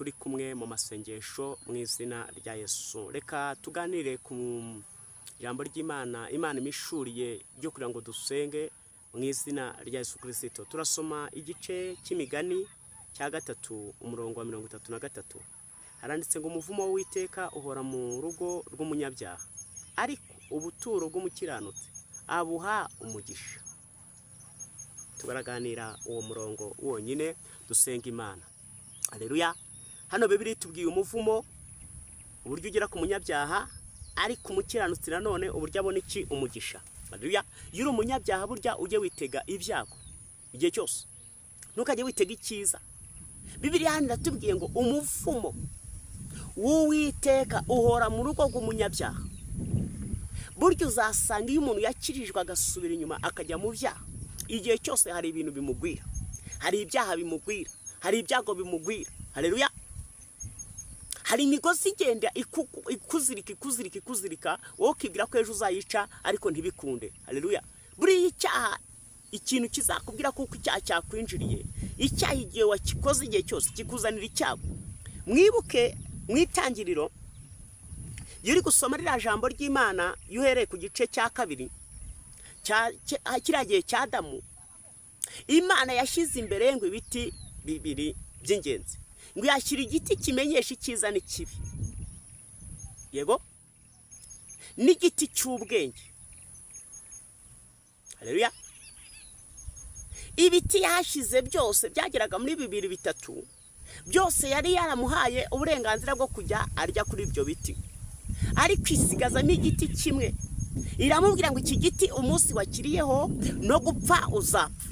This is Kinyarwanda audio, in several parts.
turi kumwe mu masengesho mu izina rya Yesu. Reka tuganire ku ijambo ry'Imana, Imana imishuriye ryo kugira ngo dusenge mu izina rya Yesu Kristo. Turasoma igice cy'imigani cya 3 umurongo wa 33. Haranditse ngo umuvumo w'Uwiteka uhora mu rugo rw'umunyabyaha, ariko ubuturo bw'umukiranutsi abuha umugisha. Tubaraganira uwo murongo wonyine dusenga Imana. Haleluya. Hano Bibiliya tubwiye umuvumo uburyo ugera ku munyabyaha, ariko umukiranutsi nanone uburyo abona iki umugisha. Haleluya. Yuri umunyabyaha burya ujye witega ibyago igihe cyose, ntukajye witega icyiza. Bibiliya hano iratubwiye ngo umuvumo w'Uwiteka uhora mu rugo rw'umunyabyaha. Buryo uzasanga iyo umuntu yakirijwe agasubira inyuma akajya mu byaha, igihe cyose hari ibintu bimugwira, hari ibyaha bimugwira, hari ibyago bimugwira. Haleluya. Hari imigozi igenda ikuzirika wowe ukibwira ko ejo uzayica ariko ntibikunde. Haleluya. Buri icyaha ikintu kizakubwira kuko icyaha cyakwinjiriye, icyaha igihe wakikoze igihe cyose kikuzanira icyago. Mwibuke mwitangiriro yuri gusoma rira jambo ry'Imana yuhereye ku gice cya 2 kiragiye cya Adamu. Imana yashyize imbere ngo ibiti bibiri by'ingenzi, ngo yashyira igiti kimenyesha icyiza n'ikibi, yego, n'igiti cy'ubwenge. Haleluya. Ibiti yashize byose byageraga muri 2 3, byose yari yaramuhaye uburenganzira bwo kujya arya kuri ibyo biti, ariko isigaza n'igiti kimwe. Iramubwira ngo iki giti umunsi wakiriyeho no gupfa uzapfa.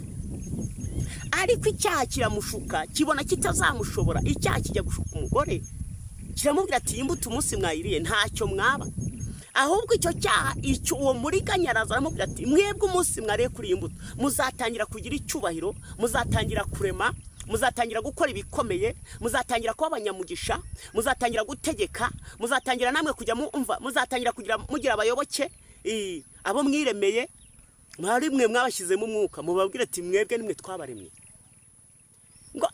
Ariko icyaha kiramushuka, kibona kitazamushobora. Icyaha kijya gushuka umugore, kiramubwira ati imbuto umunsi mwayiriye ntacyo mwaba. Ahubwo icyo cyaha uwo muriganya araza aramubwira ati mwebwe umunsi mwariye kuri imbuto muzatangira kugira icyubahiro, muzatangira kurema, muzatangira gukora ibikomeye, muzatangira kuba abanyamugisha, muzatangira gutegeka, muzatangira namwe kujya mumva, muzatangira mugira abayoboke abo mwiremeye. Mwari mwe mwabashyizemo umwuka, mubabwira ati mwebwe nimwe twabaremye. Ngo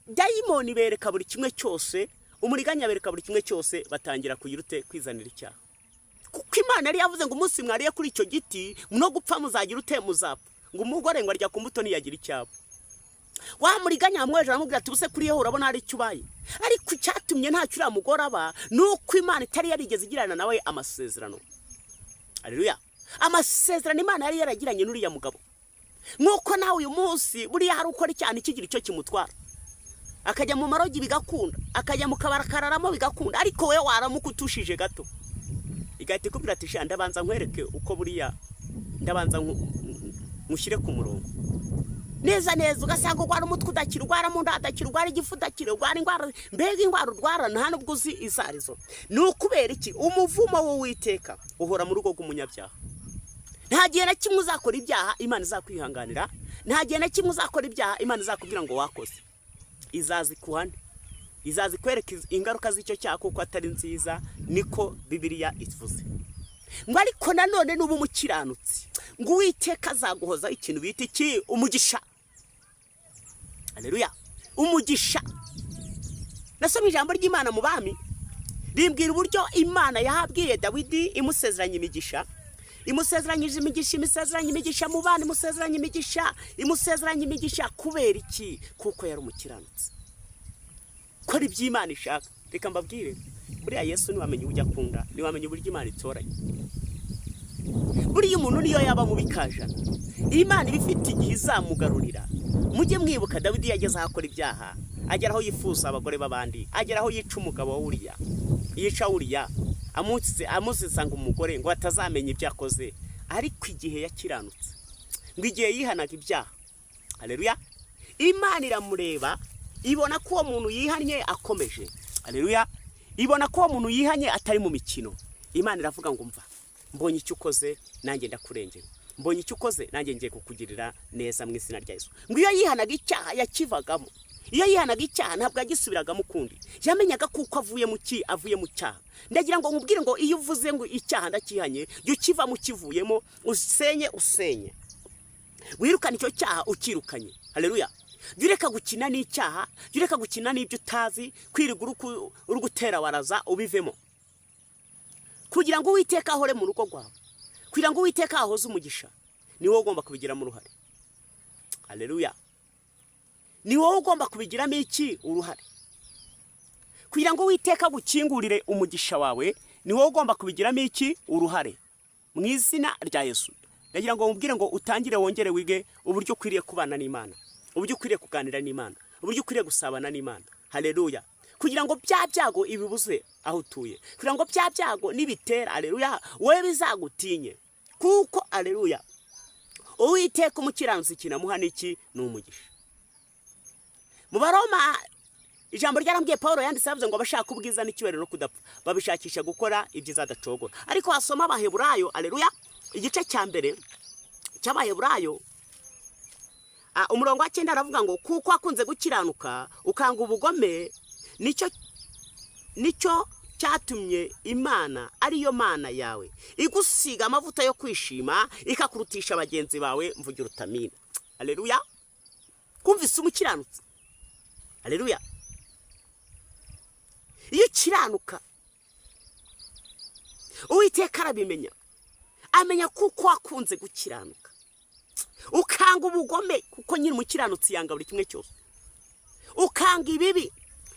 dayimoni bereka buri kimwe cyose, umuriganya bereka buri kimwe cyose, batangira kugira ute kwizanira icyaha. Kuko Imana yari yavuze ngo umunsi mwariye kuri icyo giti no gupfa muzagira ute muzapfa. Ngo umugore ngo arya ku mbuto ntiyagira icyabo. Wa muriganya amweje aramubwira ati buse kuri yeho urabona hari cyubaye. Ariko icyatumye ntacyo uramugora aba nuko Imana itari yarigeze igirana nawe amasezerano. Haleluya. Amasezerano Imana yari yaragiranye n'uriya mugabo. Nuko nawe uyu munsi buriya hari ukora cyane kigira icyo kimutwara, akajya mu marogi bigakunda, akajya mu kabarakararamo bigakunda, ariko we waramukutushije gato igahita ikubwira ati sha ndabanza nkwereke uko buriya, ndabanza mushyire ku murongo neza neza. Ugasanga urwara umutwe udakira, urwara mu nda udakira, urwara igifu udakira, urwara indwara, mbega indwara urwara nta nubwo uzi izarizo. Ni ukubera iki? Umuvumo w'Uwiteka uhora mu rugo rw'umunyabyaha. Nta gihe na kimwe uzakora ibyaha Imana izakwihanganira, nta gihe na kimwe uzakora ibyaha Imana izakubwira ngo wakoze. Izazikuhane, izazikwereka ingaruka z'icyo cyaha kuko atari nziza, niko Bibiliya ivuze. Ngo ariko nanone nuba umukiranutsi, ngo Uwiteka azaguhozaho ikintu bita iki? Umugisha. Haleluya. Umugisha. Nasomye ijambo ry'Imana mu Bami rimbwira uburyo Imana yahabwiye Dawidi imusezeranya imigisha, imusezeranyije imigisha, imusezeranya imigisha mu bana, imusezeranya imigisha kubera iki? Kuko yari umukiranutsi. Kora iby'Imana ishaka. Reka mbabwire, buriya Yesu niwamenye ujya akunda, niwamenye uburyo Imana itoranye. Buriya umuntu niyo yaba mu bikajana, Imana ibifite igihe izamugarurira. Mujye mwibuka Dawidi yageze akora ibyaha, ageraho yifuza abagore babandi, ageraho yica umugabo w'Uriya, yica Uriya, amusanga umugore ngo atazamenya ibyo akoze. Ariko igihe yakiranutse, ngo igihe yihanaga ibyaha, haleluya, Imana iramureba, ibona ko uwo muntu yihanye akomeje. Haleluya. Ibona ko uwo muntu yihanye atari mu mikino. Imana iravuga ngo mva, mbonye icyo ukoze nanjye ndakurengera, mbonye icyo ukoze nanjye ngiye kukugirira neza mu izina rya Yesu. Ngo iyo yihanaga icyaha yakivagamo, iyo yihanaga icyaha ntabwo yagisubiragamo ukundi, yamenyaga kuko avuye mu cyaha. Ndagira ngo nkubwire ngo iyo uvuze ngo icyaha ndakihanye, jya ukiva mu kivuyemo, usenye wirukana icyo cyaha ukirukanye. Haleluya. jya ureka gukina n'icyaha, jya ureka gukina n'ibyo utazi, kwirirwa uri gutera waraza ubivemo, kugira ngo Uwiteka ahore mu rugo rwawe, kugira ngo Uwiteka ahoze umugisha. Ni wowe ugomba kubigiramo uruhare. Haleluya. Ni wowe ugomba kubigiramo iki? Uruhare. Kugira ngo Uwiteka gukingurire umugisha wawe, ni wowe ugomba kubigiramo iki? Uruhare. Mu izina rya Yesu ndagira ngo mubwire ngo utangire wongere wige uburyo ukwiriye kubana n'Imana, uburyo ukwiriye kuganira n'Imana, uburyo ukwiriye gusabana n'Imana. Haleluya. Kugira ngo bya byago ibibuze aho utuye, kugira ngo bya byago nibitera, haleluya, wowe bizagutinye, kuko haleluya Uwiteka umukiranutsi kinamuha n'iki? N'umugisha. Mu Baroma ijambo ryarambwiye Paulo yanditse yavuze ngo abashaka ubwiza n'icyubahiro no kudapfa babishakisha gukora ibyiza adacogora. Ariko wasoma Abaheburayo, haleluya, igice cya mbere cy'Abaheburayo umurongo wa 9 aravuga ngo kuko akunze gukiranuka ukanga ubugome, nicyo cyatumye Imana ariyo Mana yawe igusiga amavuta yo kwishima ikakurutisha bagenzi bawe mvugira utamina. Haleluya. Kumvise umukiranutsi, haleluya, iyo ukiranuka Uwiteka arabimenya, amenya kuko wakunze gukiranuka, ukanga ubugome, kuko nyiri umukiranutsi yanga buri kimwe cyose, ukanga ibibi,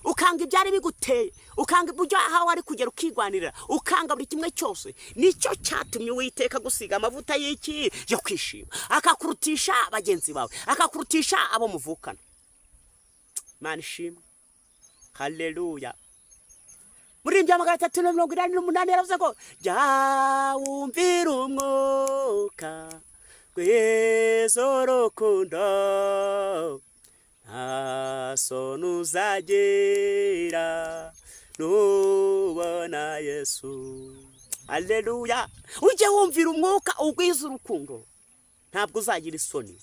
ukanga ibyari biguteye, ukanga uburyo aho wari kugera ukigwanirira, ukanga buri kimwe cyose. Nicyo cyatumye Uwiteka gusiga amavuta y'iki? Yo kwishima, akakurutisha bagenzi bawe, akakurutisha abo muvukana. Imana ishimwe. Haleluya. Muri Ndiya 388 yaravuze ko jya wumvira umwuka rw'iz'urukundo nta soni uzagira nubona Yesu. Haleluya. Ujye wumvira umwuka ugwiza urukundo, ntabwo uzagira isoni,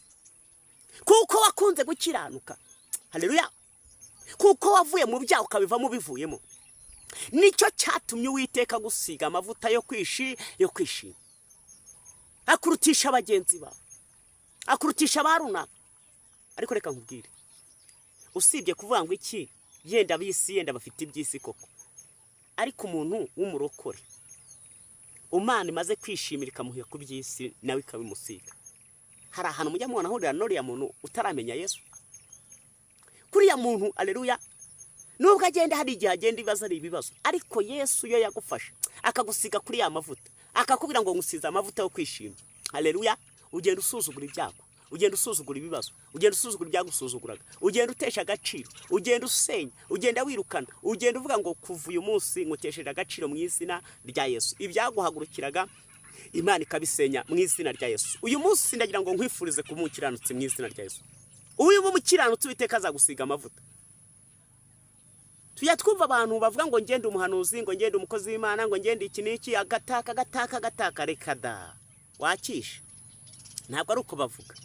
kuko wakunze gukiranuka. Haleluya. Kuko wavuye mu byaha ukabivamo bivuyemo. Nicyo cyatumye Uwiteka gusiga amavuta yo kwishima, akurutisha bagenzi bawe, akurutisha barunaka. Ariko reka nkubwire, usibye kuvuga ngo iki, yenda bisi, yenda bafite ibyisi koko, ariko umuntu w'umurokore Imana imaze kwishimira ikamuhiye ku byisi nawe ikabimusiga. Hari ahantu mujya mubona ahurira n'uriya muntu utaramenya Yesu. Kuriya muntu, haleluya, nubwo agenda hari igihe agenda ibibazo ari ibibazo, ariko Yesu yo yagufasha akagusiga kuri ya mavuta, akakubwira ngo ngusize amavuta yo kwishima. Haleluya. Ugenda usuzugura ibyago, ugenda usuzugura ibibazo, ugenda usuzugura ibyagusuzuguraga, ugenda utesha agaciro, ugenda usenya, ugenda wirukana, ugenda uvuga ngo kuva uyu munsi ngutesheje agaciro mu izina rya Yesu. Ibyaguhagurukiraga Imana ikabisenya mu izina rya Yesu. Uyu munsi ndagira ngo nkwifurize kumukiranutse mu izina rya Yesu. Uyu mukiranutse Uwiteka azagusiga amavuta. Tuya twumva abantu bavuga ngo ngende umuhanuzi, ngo ngende umukozi w'Imana, ngo ngende iki n'iki, agataka reka da wakisha. Ntabwo ari uko bavuga.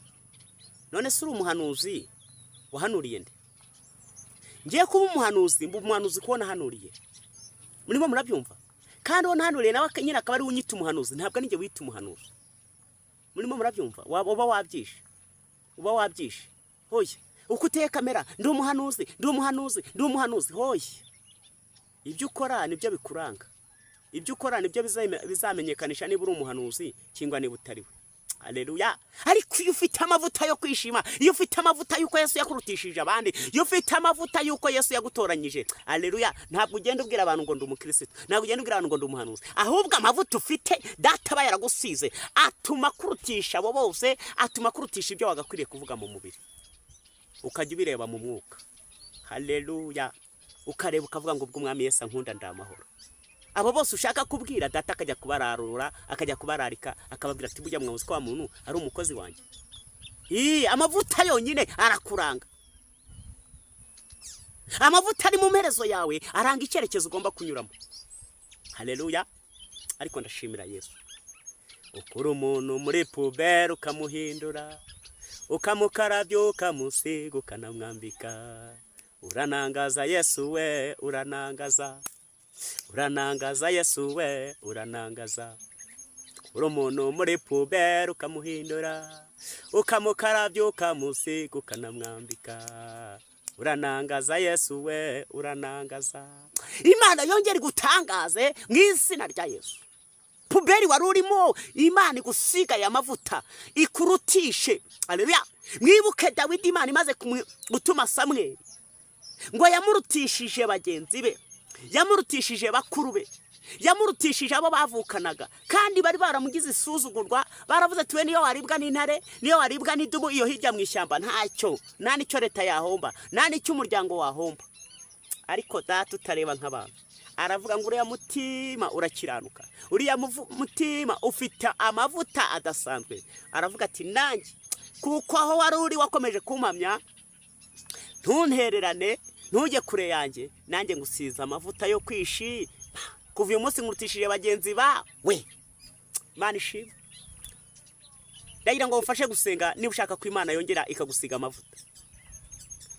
None se uri umuhanuzi wahanuriye nde? Ngiye kuba umuhanuzi, mbu umuhanuzi kubona hanuriye. Murimo murabyumva? Kandi wona hanuriye nawe nyine akaba ari unyita umuhanuzi, ntabwo ninjye wita umuhanuzi. Murimo murabyumva? Uba wabyishe. Uba wabyishe. Hoye, uko uteye kamera, ndi umuhanuzi, hoye. Ibyo ukora nibyo bikuranga. Ibyo ukora nibyo bizamenyekanisha niba uri umuhanuzi cyangwa niba utari we. Haleluya. Ariko iyo ufite amavuta yo kwishima, iyo ufite amavuta yuko Yesu yakurutishije abandi, iyo ufite amavuta yuko Yesu yagutoranyije, haleluya, ntabwo ugenda ubwira abantu ngo ndi umukristo, ntabwo ugenda ubwira abantu ngo ndi umuhanuzi, ahubwo amavuta ufite data aba yaragusize atuma kurutisha abo bose, atuma kurutisha ibyo wagakwiriye kuvuga mu mubiri, ukajya ubireba mu mwuka. Haleluya. Ukareba ukavuga ngo ubw'Umwami Yesu ankunda ndamahoro. Abo bose ushaka kubwira data akajya kubararura, akajya kubararika, akababwira ati bujya mwamuzi ko wa muntu ari umukozi wanjye. Amavuta yonyine arakuranga. Amavuta ari mu mperezo yawe aranga icyerekezo ugomba kunyuramo. Haleluya. Ariko ndashimira Yesu. Ukuri umuntu muri pubere ukamuhindura, ukamukarabyo ukamusiga ukanamwambika. Uranangaza Yesu we, uranangaza. Uranangaza Yesu we, uranangaza. Uri umuntu muri pubere ukamuhindura, ukamukarabya ukamusiga ukanamwambika. Uranangaza Yesu we, uranangaza. Imana yongera gutangaze mu izina rya Yesu. Puberi wari urimo, Imana igusiga ya mavuta ikurutishe. Haleluya. Mwibuke Dawidi Imana imaze gutuma Samweli ngo yamurutishije bagenzi be, yamurutishije bakuru be, yamurutishije abo bavukanaga, kandi bari baramugize isuzugurwa. Baravuze ati we niyo waribwa n'intare, niyo waribwa n'idubu, iyo hirya mu ishyamba ntacyo, nta nicyo leta yahomba, nta nicyo umuryango wahomba. Ariko data utareba nk'abantu aravuga ngo uriya mutima urakiranuka, uriya mutima ufite amavuta adasanzwe. Aravuga ati nanjye kuko aho wari uri wakomeje kumpamya, ntuntererane, ntujye kure yanjye, nanjye ngusiza amavuta yo kwishima. Kuva uyu munsi nkurutishije bagenzi bawe. Imana ishimwe. Ndagira ngo ufashe gusenga niba ushaka ko Imana yongera ikagusiga amavuta.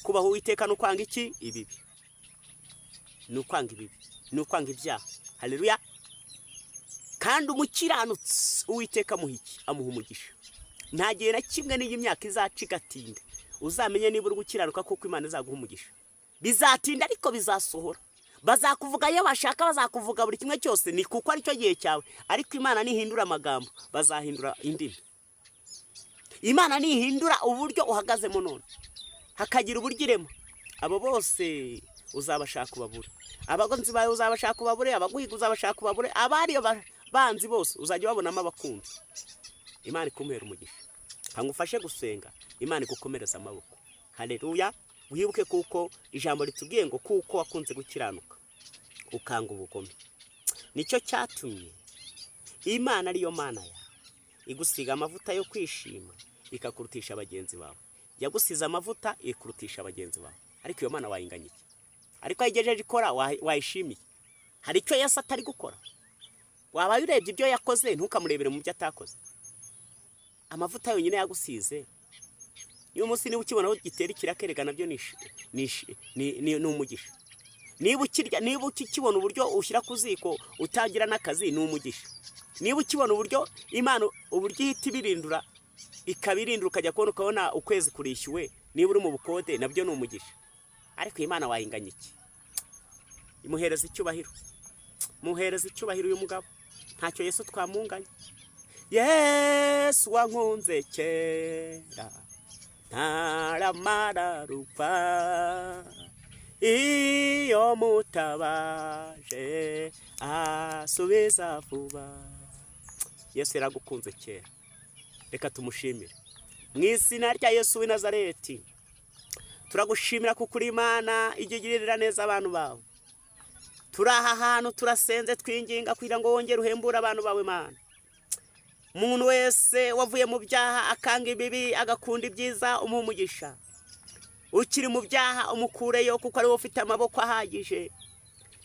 Kubaho Uwiteka no kwanga iki? Ibibi. No kwanga ibibi, no kwanga ibyaha. Haleluya. Kandi umukiranutsi Uwiteka muhiki amuha umugisha. Nta gihe na kimwe n'iyi myaka izaca igatinda uzamenye niba uri gukiranuka kuko Imana izaguha umugisha. Bizatinda ariko bizasohora. Bazakuvuga iyo bashaka, bazakuvuga buri kimwe cyose, ni kuko ari cyo gihe cyawe. Ariko Imana nihindura amagambo, bazahindura indimi. Imana nihindura uburyo uhagazemo none, hakagira uburyo irema, abo bose uzabashaka ubabure. Abagonzi bawe uzabashaka ubabure, abaguhiga uzabashaka ubabure, abariyo banzi bose uzajya babonamo abakunzi. Imana ikumera umugisha. Hangufashe gusenga, Imana igukomereza amaboko. Haleluya. Wibuke kuko ijambo ritubwiye ngo kuko wakunze gukiranuka ukanga ubugome, nicyo cyatumye Imana ariyo Mana yawe igusiga amavuta yo kwishima ikakurutisha bagenzi bawe. Yagusiza amavuta ikurutisha bagenzi bawe. Ariko iyo Mana wayinganya iki? Ariko ayigejeje ikora wayishimiye. Hari icyo Yesu atari gukora? Waba urebye ibyo yakoze ntukamurebere mu byo atakoze. Amavuta yonyine yagusize, uyu munsi niba ukibona aho gitera ikirakerega nabyo ni umugisha. Niba ukibona uburyo ushyira ku ziko utagira n'akazi, ni umugisha. Niba ukibona uburyo Imana uburyo ihita ibirindura ikabirindura ukajya ukabona ukwezi kurishyuwe, niba uri mu bukode nabyo ni umugisha. Ariko Imana wayinganya iki? Imuhereza icyubahiro, muhereza icyubahiro uyu mugabo. Ntacyo Yesu twamunganya. Yesu wankunze kera ntaramara rupfa, iyo mutabaje asubiza vuba. Yesu yaragukunze kera, reka tumushimire. Mu izina rya Yesu w'i Nazareti turagushimira kuko uri Imana ijya igirira neza abantu bawe. Turi aha hantu turasenze twinginga kugira ngo wongere uhembure abantu bawe Mana. Umuntu wese wavuye mu byaha akanga ibibi agakunda ibyiza umuha umugisha. Ukiri mu byaha umukureyo kuko ari wowe ufite amaboko ahagije.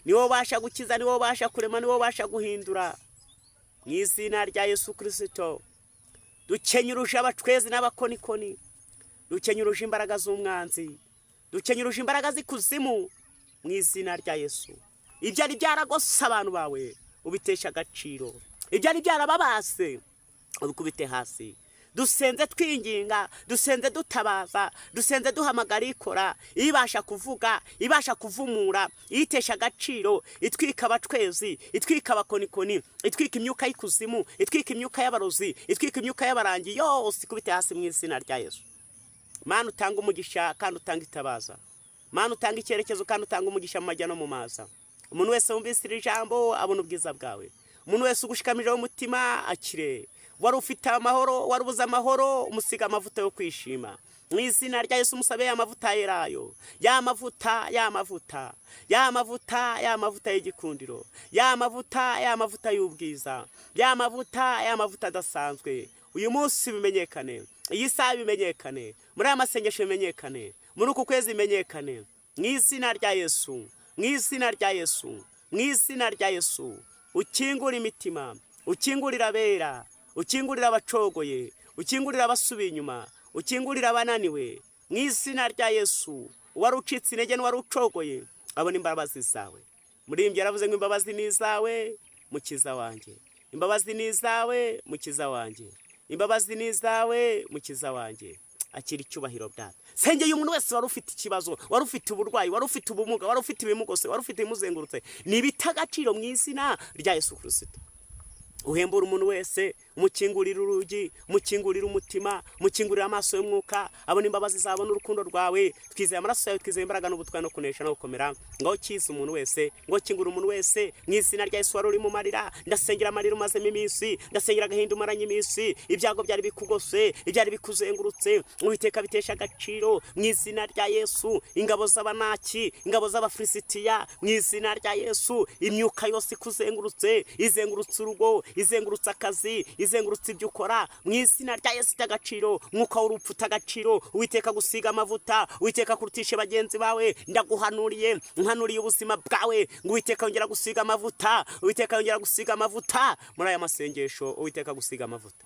Ni wowe ubasha gukiza, ni wowe ubasha kurema, ni wowe ubasha guhindura. Mu izina rya Yesu Kristo dukenyuruje abacwezi n'abakonikoni, dukenyuruje imbaraga z'umwanzi, dukenyuruje imbaraga z'ikuzimu. Mu izina rya Yesu ibyari byaragose abantu bawe ubitesha agaciro, ibyari byarababase ubikubite hasi. Dusenze twinginga, dusenze dutabaza, dusenze duhamagara ikora, ibasha kuvuga, ibasha kuvumura, itesha agaciro, itwika abacwezi, itwika abakonikoni, itwika imyuka y'ikuzimu, itwika imyuka y'abarozi, itwika imyuka y'abarangi yose ikubite hasi mu izina rya Yesu. Mana utanga umugisha kandi utanga itabaza. Mana utanga icyerekezo kandi utanga umugisha mu majya no mu maza. Umuntu wese wumvise iri jambo abona ubwiza bwawe. Umuntu wese ugushikamije umutima akire. Wari ufite amahoro, wari ubuze amahoro, umusiga amavuta yo kwishima. Mu izina rya Yesu musabe amavuta yerayo, ya mavuta y'igikundiro, ya mavuta y'ubwiza, ya mavuta adasanzwe. Uyu munsi bimenyekane, iyi saha bimenyekane, muri aya masengesho bimenyekane, muri uku kwezi bimenyekane. Mu izina rya Yesu, mu izina rya Yesu, mu izina rya Yesu. Ukingura imitima, ukingurira abera, ukingurira abacogoye, ukingurira abasubiye inyuma, ukingurira abananiwe. Mu izina rya Yesu wari ucitse intege n'uwari ucogoye abona imbabazi zawe. Murimbye yaravuze ngo imbabazi ni izawe mukiza wanjye, imbabazi ni izawe mukiza wanjye, imbabazi ni izawe mukiza wanjye, akira icyubahiro data. Sengeye umuntu wese wari ufite ikibazo, wari ufite uburwayi, wari ufite ubumuga, wari ufite ibimugose, wari ufite imuzengurutse, nibita agaciro mu izina rya Yesu Kristo. Uhembura umuntu wese, umukingurira urugi, umukingurira umutima, umukingurira amaso y'umwuka, abona imbabazi zabona urukundo rwawe. Twizeye amaraso yawe, twizeye imbaraga n'ubutwari no kunesha no gukomera. Ngo kiza umuntu wese, ngo kingura umuntu wese mu izina rya Yesu. Wari uri mu marira, ndasengera amarira umazemo iminsi, ndasengera agahinda umaranye iminsi, ibyago byari bikugose, ibyari bikuzengurutse, Uwiteka bitesha agaciro mu izina rya Yesu. Ingabo z'abanaki, ingabo z'abafilisitiya mu izina rya Yesu, imyuka yose ikuzengurutse, izengurutse urugo, izengurutse akazi, izengurutse ibyo ukora mu izina rya Yesu cy'agaciro. Mwuka w'urupfu utagaciro, Uwiteka gusiga amavuta, Uwiteka kurutisha bagenzi bawe. Ndaguhanuriye, nhanuriye ubuzima bwawe, ngo Uwiteka yongera gusiga amavuta, Uwiteka yongera gusiga amavuta muri aya masengesho. Uwiteka gusiga amavuta.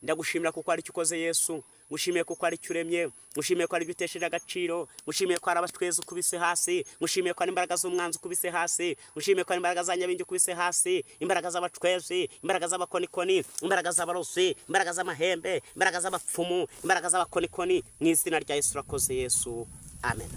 Ndagushimira kuko ari cyo ukoze Yesu, ngushimiye kuko ari cyo uremye, ngushimiye ko ari byo utesheje agaciro, ngushimiye ko ari abatweza ukubise hasi, ngushimiye ko ari imbaraga z'umwanzi ukubise hasi, ngushimiye ko ari imbaraga za nyabingi ukubise hasi, imbaraga z'abatwezi, imbaraga z'abakonikoni, imbaraga z'abarozi, imbaraga z'amahembe, imbaraga z'abapfumu, imbaraga z'abakonikoni, mu izina rya Yesu urakoze Yesu, amen.